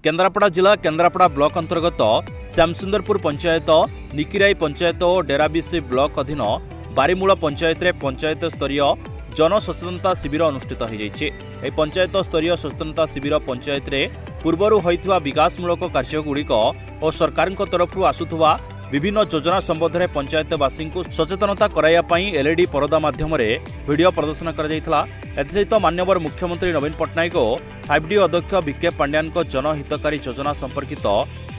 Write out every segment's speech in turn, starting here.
केन्द्रापड़ा जिला केन्द्रापड़ा ब्लॉक अंतर्गत श्यामसुंदरपुर पंचायत निकिराई पंचायत और डेराबिसी ब्लॉक अधीन बारीमूल पंचायत रे पंचायत स्तरीय जनसचेतनता शिविर अनुष्ठित हो पंचायत स्तरीय सचेतनता शिविर पंचायत रे पूर्वर होइथिबा विकासमूलक कार्यगुड़िक और सरकार तरफ आसुथुवा विभिन्न योजना संबंध में पंचायतवासी को सचेतनता कराइवाई एलईडी परदा माध्यम वीडियो प्रदर्शन कर माननीय मुख्यमंत्री नवीन पट्टनायक और 5D अध्यक्ष विके पांड्यान जनहितकारी योजना संपर्कित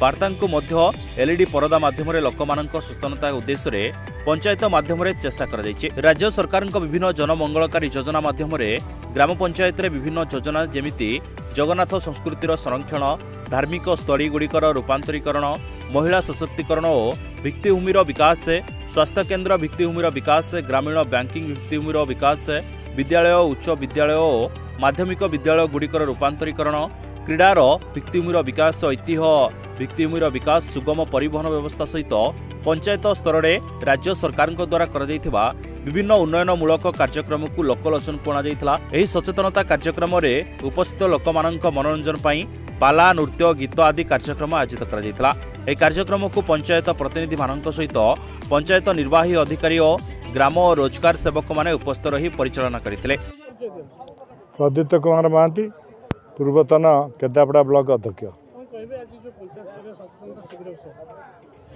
वार्ता को एलईडी परदा माध्यम लोकमानक सचेतनता उद्देश्य पंचायत माध्यम चेष्टा कर राज्य सरकार विभिन्न जनमंगलकारी योजना माध्यम ग्राम पंचायत विभिन्न योजना जमिति जगन्नाथ संस्कृतिर संरक्षण धार्मिक स्थली गुड़िकर रूपांतरीकरण महिला सशक्तिकरण और भित्तिभूमिर विकास स्वास्थ्य केन्द्र भित्तिभूमिर विकास ग्रामीण बैंकिंग भित्तिभूमिर विकास विद्यालय उच्च विद्यालय और माध्यमिक विद्यालय गुड़िकर रूपांतरीकरण क्रीडार भित्तिभूमिर विकास ऐतिह्य भित्तिभूमिर विकास सुगम परिवहन व्यवस्था सहित पंचायत स्तर में राज्य सरकार द्वारा कर विभिन्न उन्नयनमूलक कार्यक्रम को लोकलोचन को अणाई सचेतनता कार्यक्रम में उपस्थित लोकमानक मनोरंजन पर पाला नृत्य गीत आदि कार्यक्रम आयोजित कर कार्यक्रम को पंचायत प्रतिनिधि मान सहित पंचायत निर्वाही अधिकारी और ग्राम और रोजगार सेवक मैंने उपस्थित रही परिचालना करते। प्रदीप्त कुमार महांती पूर्वतन केन्द्रापड़ा ब्लॉक अध्यक्ष।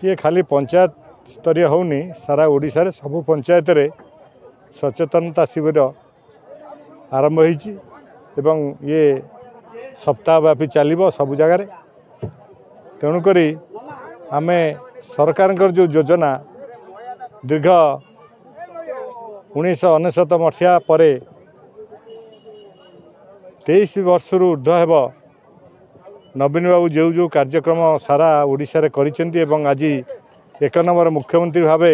ये खाली पंचायत स्तरीय होनी सारा ओडिशा रे सबु पंचायत रे सचेतनता शिविर आरंभ होईची एवं ये सप्ताहव्यापी चलो सबु जगार तेणुक आम सरकार जो योजना दीर्घ 1999 मसीहा पर 23 वर्ष ऊर्ध्व हेब नवीन बाबू जो जो कार्यक्रम सारा ओडिशा रे करिसेंती एवं आज 1 नंबर मुख्यमंत्री भावे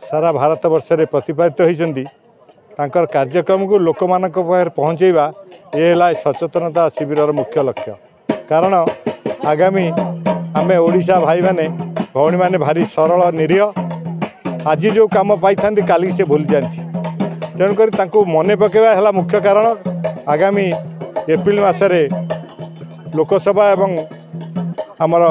सारा भारत वर्ष रे प्रतिपादित होइसेंती तांकर कार्यक्रम को लोक मानक पाखरे पहुँचेबा ये है सचेतनता शिविर मुख्य लक्ष्य। कारण आगामी आमे ओडिशा भाई माने भौणी माने भारी सरल निरीह आज जो काम पाई था काली से भूल जाती तेणुक मन पकेवा है मुख्य कारण। आगामी एप्रिल मसरे लोकसभा एवं आमर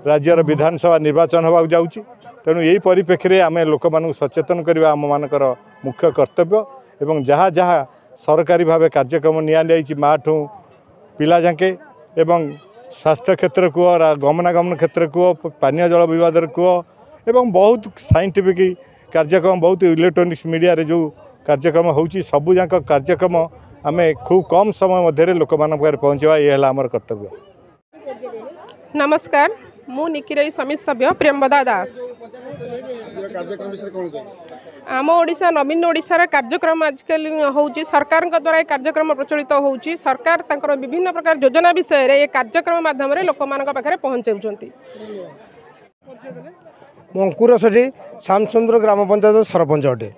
राज्यर विधानसभा निर्वाचन होगा जाऊँगी तेणु यही परिप्रेक्षी आम लोक मानू सचेतन करवा आम मानकर मुख्य कर्तव्य एवं जहाँ जहाँ सरकारी भाव कार्यक्रम नि माठू पिला जाके एवं स्वास्थ्य क्षेत्र कह गमनागमन क्षेत्र कह पानीय जल विवाद कह एवं बहुत साइंटिफिक कार्यक्रम बहुत इलेक्ट्रोनिक्स मीडिया रे जो कार्यक्रम होची सबू जाक कार्यक्रम आम खूब कम समय मध्य लोक मान पहुँचवा ये है आमर कर्तव्य। नमस्कार मु निकिराई समिति सभ्य प्रेमवदा दास। आम ओडिशा नवीन ओडिशार कार्यक्रम आजकल होची सरकार द्वारा कार्यक्रम प्रचलित होची सरकार तांकर विभिन्न प्रकार योजना विषय रे कार्यक्रम माध्यम रे लोक मानक पाखरे पहुँचाउछंती। अंकुर सेठी श्यामसुंदर ग्राम पंचायत सरपंच अटे।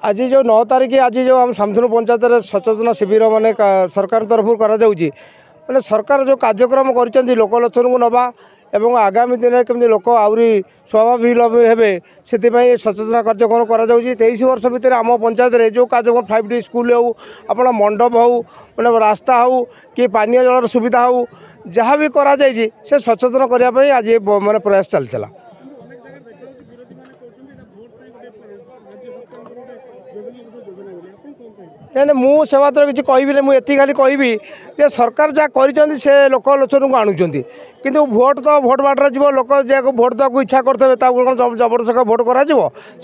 आज जो 9 तारीख आज जो आम श्यामसुंदर पंचायत सचेतन शिविर माने सरकार तरफ माने सरकार जो कार्यक्रम कर लोकलोचन को नवा एवं आगामी दिन केमती लोक आहरी स्वाभाविक हे से सचेतना कार्यक्रम कर 23 वर्ष भितर आम पंचायत जो कार्यक्रम 5D स्कूल हो अपना मंडप हो मैंने रास्ता हो कि पानीय जलर सुविधा हो जहाँ भी करा से सचेतन करने आज माने प्रयास चलता। मुझे बात किसी कहबी मुझे खाली कहबी जे सरकार जहाँ कर लोकलोचन को आणुंट किंतु भोट तो भोट बाटर जीव लोक जहाँ भोट देवाक इच्छा करते जबरदस्त भोट कर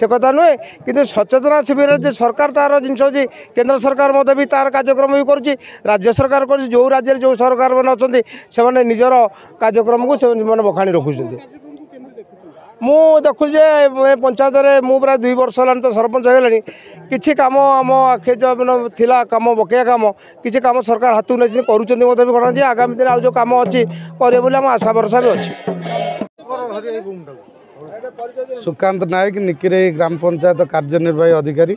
कथा नुहे कि सचेतना शिविर जे सरकार तार जिनस अच्छी केन्द्र सरकार मत भी तार कार्यक्रम भी कर राज्य सरकार कर जो राज्य जो सरकार मैंने अच्छा से निजर कार्यक्रम को बखाणी रखुच्च। मु देखुचे पंचायत में मु प्राय 2 वर्ष है तो सरपंच होगा किसी कम आम आखे जो थिला कम बकेया कम किसी कम सरकार हाथ नहीं करुँच भी गणा आगामी दिन आज जो कम अच्छी करे आम आशा भरसा भी अच्छी। सुकांत नायक निकिराई ग्राम पंचायत कार्यनिर्वाही अधिकारी।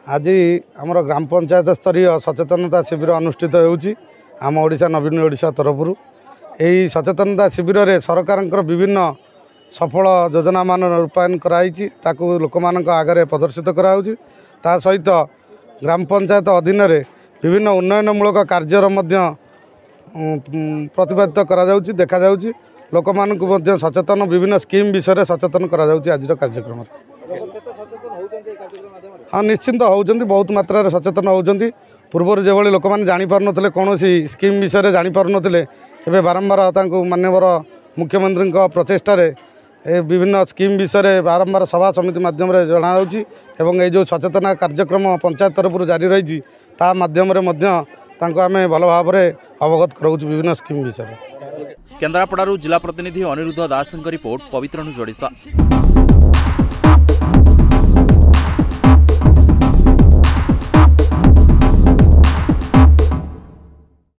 आज आमर ग्राम पंचायत स्तरीय सचेतनता शिविर अनुष्ठित होउची आम ओडिशा नवीन ओडिशा तरफ यही सचेतनता शिविर में सरकार विभिन्न सफल योजना मान रूपायन कराई लोक मान आगे प्रदर्शित करा सहित ग्राम पंचायत अधीन विभिन्न उन्नयनमूलक कार्यर प्रतिपादित करा देखा लोक मानक सचेतन विभिन्न स्कीम विषय सचेतन करा आज कार्यक्रम। हाँ निश्चिंत होती बहुत मात्रा सचेतन होती पूर्व जो लोक मैंने जापार ना कौन स्कीम विषय जापार ना बारंबार माननीय मुख्यमंत्री प्रचेषा विभिन्न स्कीम विषय बारंबार सभा समिति माध्यम जनाऊँ जो सचेतना कार्यक्रम पंचायत तरफ जारी रही माध्यम आम भल भाव अवगत कराऊँ विभिन्न स्कीम विषय। केन्द्रापड़ारू जिला प्रतिनिधि अनिरुद्ध दास रिपोर्ट पवित्र न्यूज ओडिशा।